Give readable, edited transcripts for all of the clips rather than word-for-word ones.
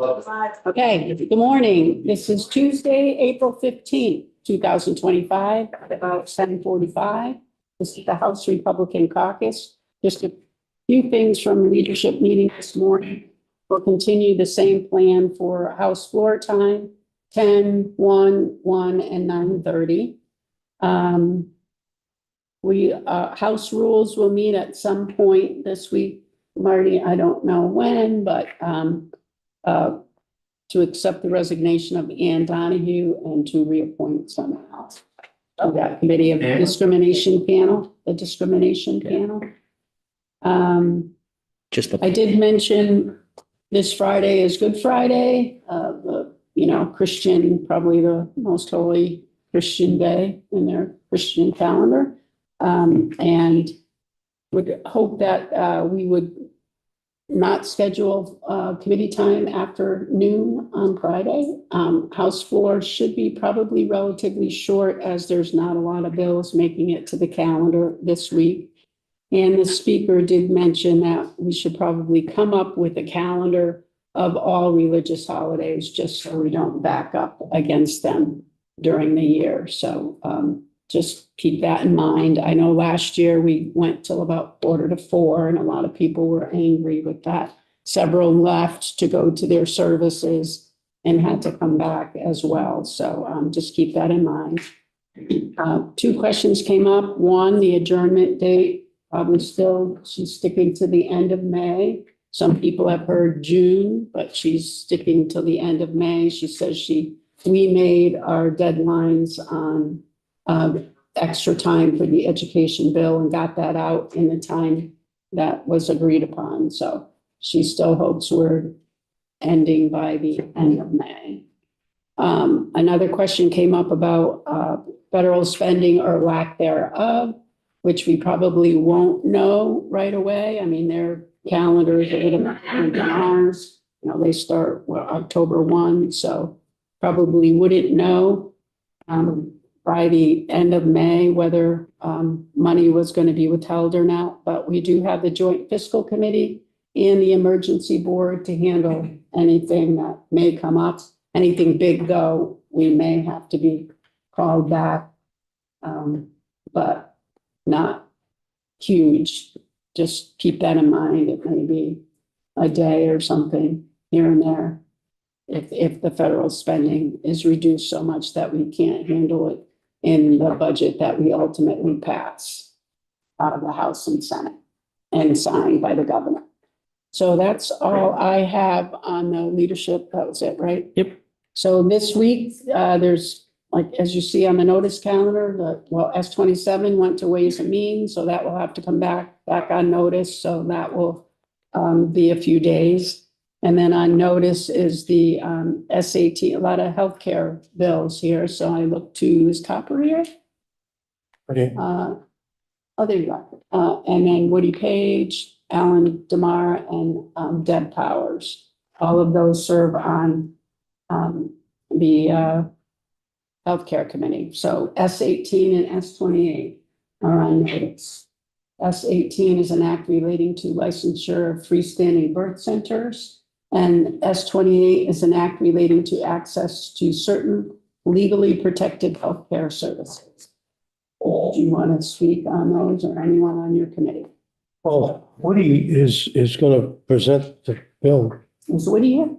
Okay, good morning. This is Tuesday, April 15th, 2025, at about 7:45. This is the House Republican Caucus. Just a few things from leadership meeting this morning. We'll continue the same plan for House floor time, 10, 1, 1, and 9:30. House rules will meet at some point this week. Marty, I don't know when, but to accept the resignation of Ann Donahue and to reappoint someone else to that committee of discrimination panel, the discrimination panel. I did mention this Friday is Good Friday, Christian, probably the most holy Christian day in their Christian calendar. And would hope that we would not schedule committee time after noon on Friday. House floor should be probably relatively short as there's not a lot of bills making it to the calendar this week. And the speaker did mention that we should probably come up with a calendar of all religious holidays just so we don't back up against them during the year. So just keep that in mind. I know last year we went till about 3:45 and a lot of people were angry with that. Several left to go to their services and had to come back as well. So just keep that in mind. Two questions came up. One, the adjournment date, probably still, she's sticking to the end of May. Some people have heard June, but she's sticking to the end of May. She says we made our deadlines on extra time for the education bill and got that out in the time that was agreed upon. So she still hopes we're ending by the end of May. Another question came up about federal spending or lack thereof, which we probably won't know right away. I mean, their calendars are a little different than ours. They start October 1, so probably wouldn't know by the end of May whether money was going to be withheld or not. But we do have the Joint Fiscal Committee and the Emergency Board to handle anything that may come up. Anything big, though, we may have to be called back, but not huge. Just keep that in mind. It may be a day or something here and there if the federal spending is reduced so much that we can't handle it in the budget that we ultimately pass out of the House and Senate and signed by the governor. So that's all I have on the leadership. That was it, right? Yep. So this week, there's, like, as you see on the notice calendar, S27 went to Ways and Means, so that will have to come back on notice. So that will be a few days. And then on notice is the SAT, a lot of healthcare bills here. So I look to, is Copper here? Okay. Oh, there you are. And then Woody Page, Alan DeMar, and Deb Powers. All of those serve on the Healthcare Committee. So S18 and S28 are on notice. S18 is an act relating to licensure of freestanding birth centers. And S28 is an act relating to access to certain legally protected healthcare services. Do you want to speak on those or anyone on your committee? Well, Woody is going to present the bill. Is Woody here?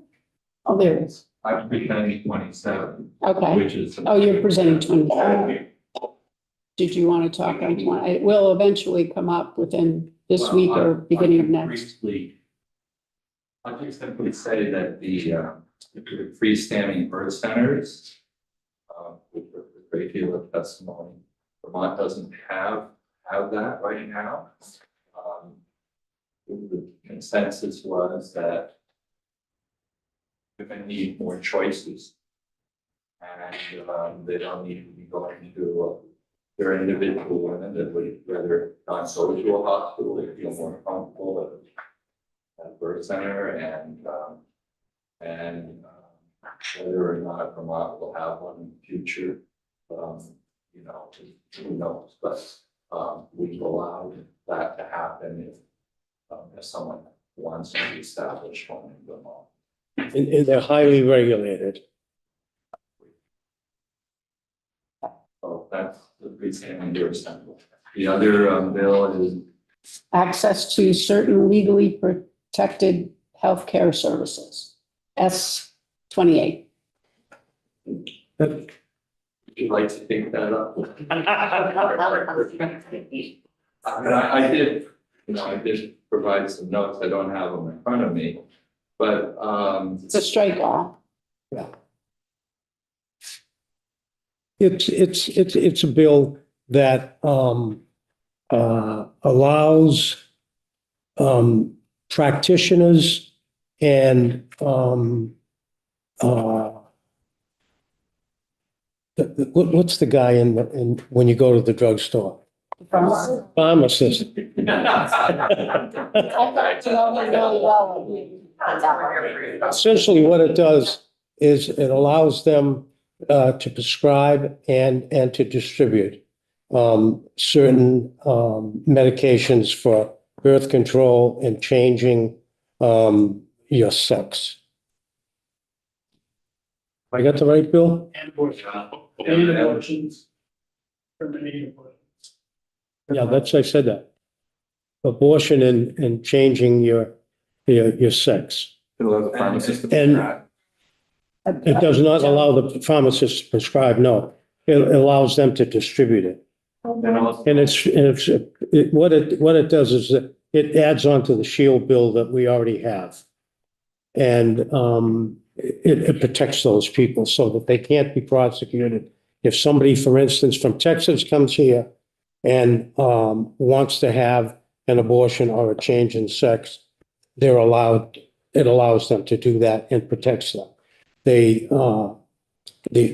Oh, there it is. I'm presenting 27. Okay. Which is. Oh, you're presenting 27. Did you want to talk on 20? It will eventually come up within this week or beginning of next. I'll just simply say that the freestanding birth centers, with a great deal of testimony, Vermont doesn't have that right now. The consensus was that women need more choices, and they don't need to be going to their individual women that would rather not go to a hospital. They feel more comfortable at birth center, and whether or not Vermont will have one in the future, who knows? But we've allowed that to happen if someone wants to establish one in Vermont. And they're highly regulated. So that's the freestanding jurisdiction. The other bill is Access to certain legally protected healthcare services. S 28. Would you like to take that up? I did, I did provide some notes. I don't have them in front of me, but, It's a strike law. Yeah. It's a bill that, allows, practitioners and, what's the guy when you go to the drugstore? Pharmacist. Essentially, what it does is it allows them to prescribe and to distribute certain medications for birth control and changing your sex. I got the right bill? And abortion. And abortions. Terminating abortions. Yeah, I said that. Abortion and changing your sex. it allows the pharmacist to And- prescribe. It does not allow the pharmacist to prescribe, no. It allows them to distribute it. And also, And what it does is that it adds on to the shield bill that we already have. And it protects those people so that they can't be prosecuted. If somebody, for instance, from Texas comes here and wants to have an abortion or a change in sex, it allows them to do that and protects them. The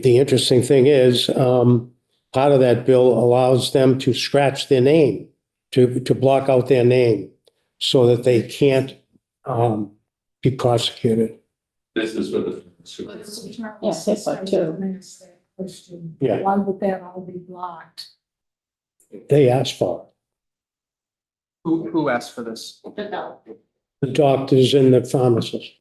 interesting thing is, part of that bill allows them to scratch their name, to block out their name so that they can't be prosecuted. this is for the super. Yes, HIPAA too. Yeah. Why would that all be blocked? They ask for Who asked for this? it. The doctors and the pharmacists.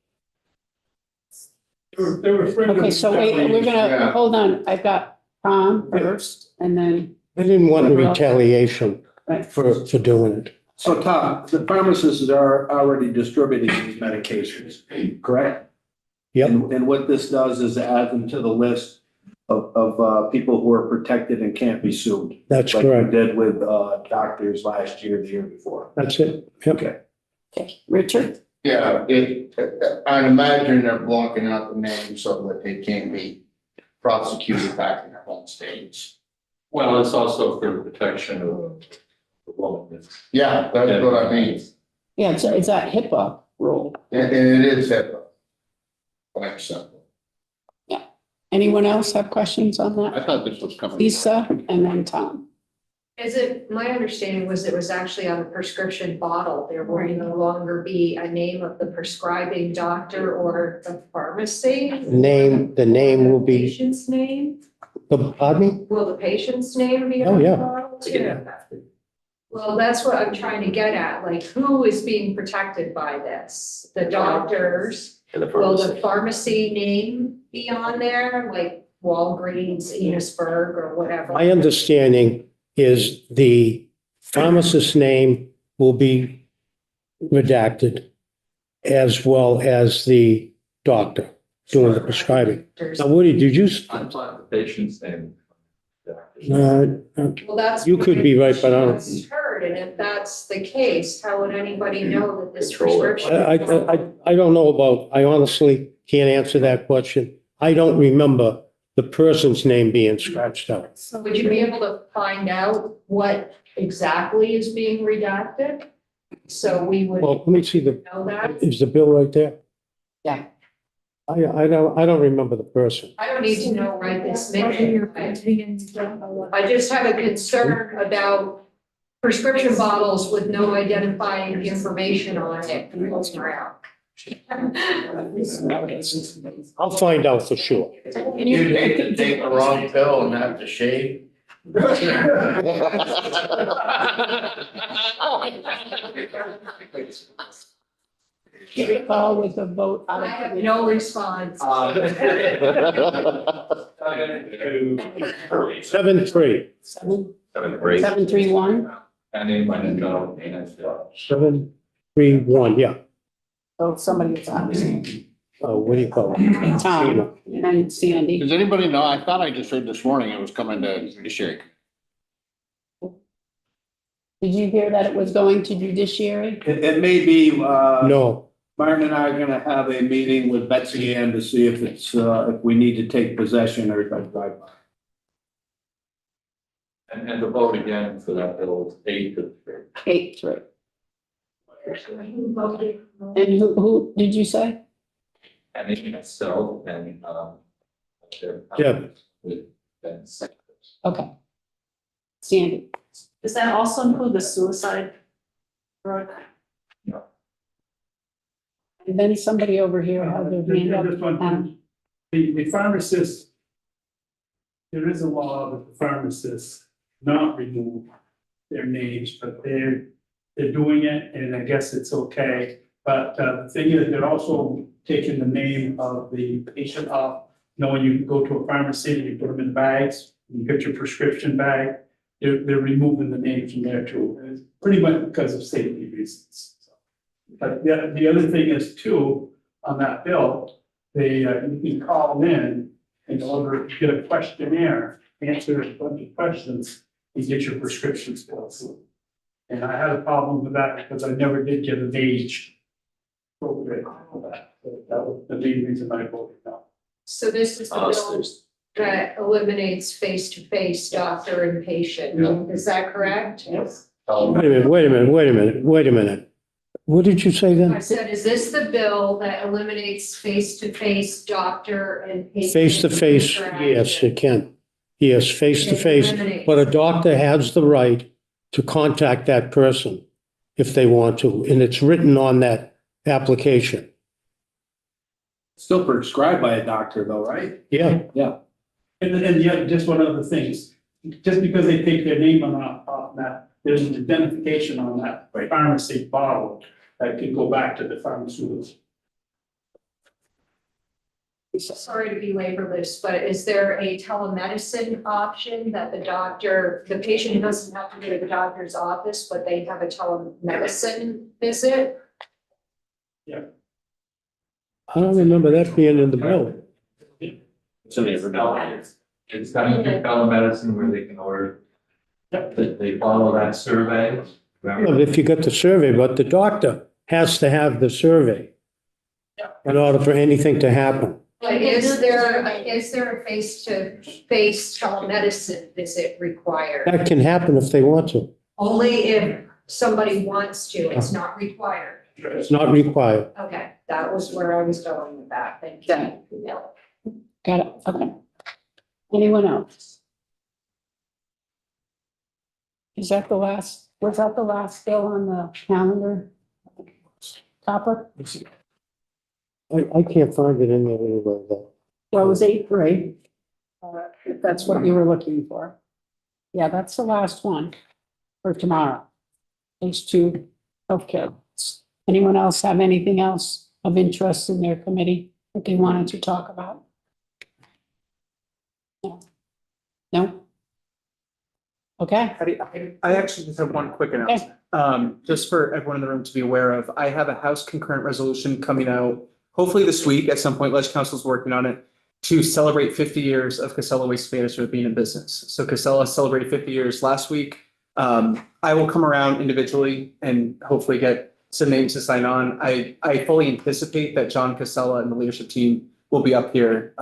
They were afraid of. Okay, so wait, we're gonna, Yeah. hold on. I've got Tom first and then, They didn't want retaliation right. for doing it. So Tom, the pharmacists are already distributing these medications, correct? Yep, And what this does is add them to the list of people who are protected and can't be sued. that's Like we correct. did with doctors last year, the year before. That's it. Yep. Okay. Okay, Richard? Yeah, I'd imagine they're blocking out the name so that they can't be prosecuted back in their home states. Well, it's also for the protection of the woman. Yeah, that's what I mean. Yeah, it's that HIPAA rule. And it is HIPAA. Quite simple. Anyone else have questions on that? I thought this was coming. Lisa and then Tom. Is it, my understanding was it was actually on the prescription bottle. There will no longer be a name of the prescribing doctor or the pharmacy. The name will be, Patient's name? pardon me? Will the patient's name be Oh, on the yeah. bottle too? Well, that's what I'm trying to get at, like, who is being protected by this? The doctors? Will the pharmacy name be on there, like Walgreens, Enosburg, or whatever? My understanding is the pharmacist's name will be redacted as well as the doctor doing the prescribing. Now, Woody, did you, I'm sorry, the patient's name. Well, that's. You could be right, but I don't- What's heard, and if that's the case, how would anybody know that this Control it. prescription? I don't know about, I honestly can't answer that question. I don't remember the person's name being scratched out. Would you be able to find out what exactly is being redacted? So we would Well, let me see know that? is the bill right there? Yeah. I don't remember the person. I don't need to know right this Whether you're minute. printing and you don't know what. I just have a concern about prescription bottles with no identifying information on it floating around. I'll find out for sure. You'd hate to take the wrong pill and have to shave. recall with a vote out I have of. no response. 7-3. 7-3-1, And my no, and 7-3-1, yeah. so somebody is out. What do you call it? Tom and Sandy. Does anybody know? I thought I just heard this morning it was coming to judiciary. Did you hear that it was going to judiciary? It may be, No, Martin and I are gonna have a meeting with Betsy Ann to see if it's, if we need to take possession or if I drive by. And the vote again for that bill is 8-3. 8-3. And who did you say? And in itself, and, Yeah. with Ben sectors. Okay. Sandy. Does that also include the suicide drug? And then somebody over here had their hand up. Just one thing. The pharmacist, there is a law that the pharmacists not remove their names, but they're doing it, and I guess it's okay. But the thing is, they're also taking the name of the patient off. You know, when you go to a pharmacy, you put them in bags, you get your prescription bag, they're removing the names from there too. And it's pretty much because of safety reasons. But the other thing is too, on that bill, you can call in order to get a questionnaire, answer a bunch of questions, and get your prescriptions filled. And I had a problem with that because I never did get an age appropriate for that. So that was the main reason I voted no. So this is the bill that eliminates face-to-face doctor and patient. Is that correct? Yes. wait a minute. What did you say I then? said, is this the bill that eliminates face-to-face doctor and patient? Face to face, yes, it can. Yes, face to face, but a doctor has the right to contact that person if they want to, and it's written on that application. Still prescribed by a doctor though, right? Yeah, And yet, just one other thing, just because they take their name on that, there's an identification on that pharmacy bottle that could go back to the pharmaceutical. Sorry to belabor this, but is there a telemedicine option that the patient doesn't have to go to the doctor's office, but they have a telemedicine visit? I don't remember that being in the bill. It's kind of telemedicine where they can order. They follow that survey. Well, if you got the survey, but the doctor has to have the survey in order for anything to happen. But is there a face-to-face telemedicine visit required? That can happen if they want to. Only if somebody wants to, it's not required. It's not required. Okay, that was where I was going with that, thank you. Got it, okay. Anyone else? Was that the last bill on the calendar? Topper? I can't find it in there anywhere though. Well, it was 8-3. If that's what you were looking for. Yeah, that's the last one for tomorrow. These two healthcare. Anyone else have anything else of interest in their committee that they wanted to talk about? No? Okay, I actually just have one quick announcement. Just for everyone in the room to be aware of, I have a House concurrent resolution coming out hopefully this week at some point. Ledge Council's working on it to celebrate 50 years of Casella Waste Management being in business. So Casella celebrated 50 years last week. I will come around individually and hopefully get some names to sign on. I fully anticipate that John Casella and the leadership team will be up here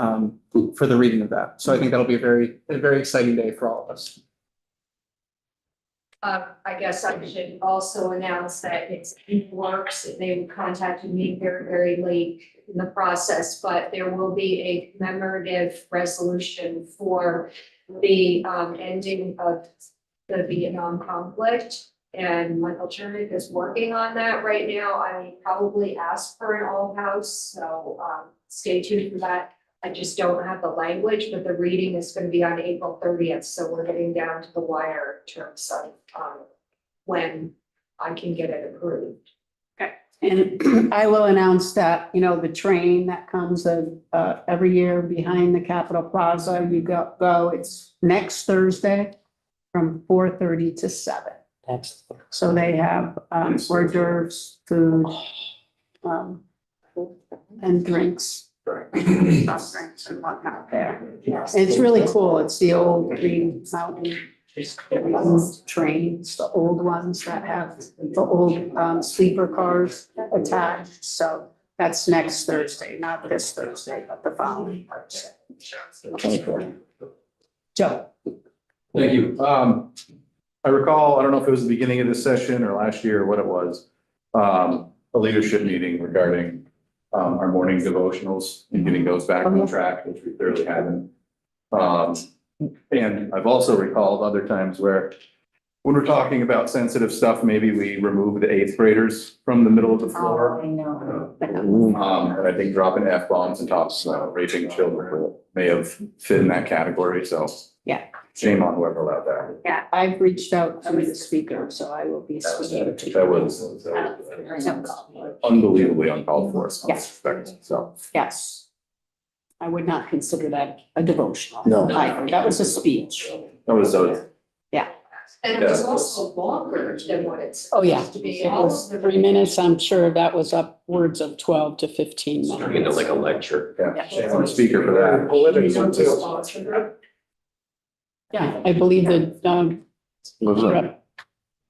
for the reading of that. So I think that'll be a very exciting day for all of us. I guess I should also announce that it's in works. They contacted me very, very late in the process, but there will be a commemorative resolution for the ending of the Vietnam conflict. And Michael Chernick is working on that right now. I probably asked for an all house, so stay tuned for that. I just don't have the language, but the reading is going to be on April 30th. So we're getting down to the wire in terms of when I can get it approved. okay. And I will announce that, you know, the train that comes every year behind the Capitol Plaza, you go, it's next Thursday from 4:30 to 7. So they have hors d'oeuvres, food, and drinks. Drinks and whatnot there. And it's really cool. It's the old Green Mountain trains, the old ones that have the old sleeper cars attached. So that's next Thursday, not this Thursday, but the following Thursday. Joe. Thank you. I recall, I don't know if it was the beginning of this session or last year or what it was, a leadership meeting regarding our morning devotionals and getting those back on track, which we clearly haven't. And I've also recalled other times where when we're talking about sensitive stuff, maybe we remove the 8th graders from the middle of the floor. I know. And I think dropping F-bombs and talks about raping children may have fit in that category, so. Yeah. Shame on whoever allowed that. Yeah, I've reached out to the speaker, so I will be speaking. That was unbelievably uncalled for. Yes. So. Yes. I would not consider that a devotional. No. That was a speech. That was, And it was also longer than what it's Oh, yeah. supposed to be. It was 3 minutes. I'm sure that was upwards of 12 to 15 minutes. Turning into like a lecture. yeah, shame on the speaker for that. Yeah, I believe that, Rep.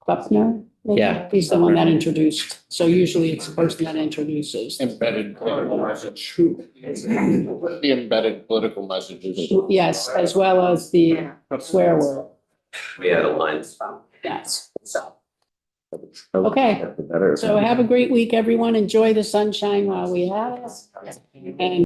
Buckner, maybe? Yeah. He's the one that introduced. So usually it's the person that introduces. Embedded political message. The embedded political messages. Yes, as well as the swear word. We had a line. Yes, so. Okay, so have a great week, everyone. Enjoy the sunshine while we have it. And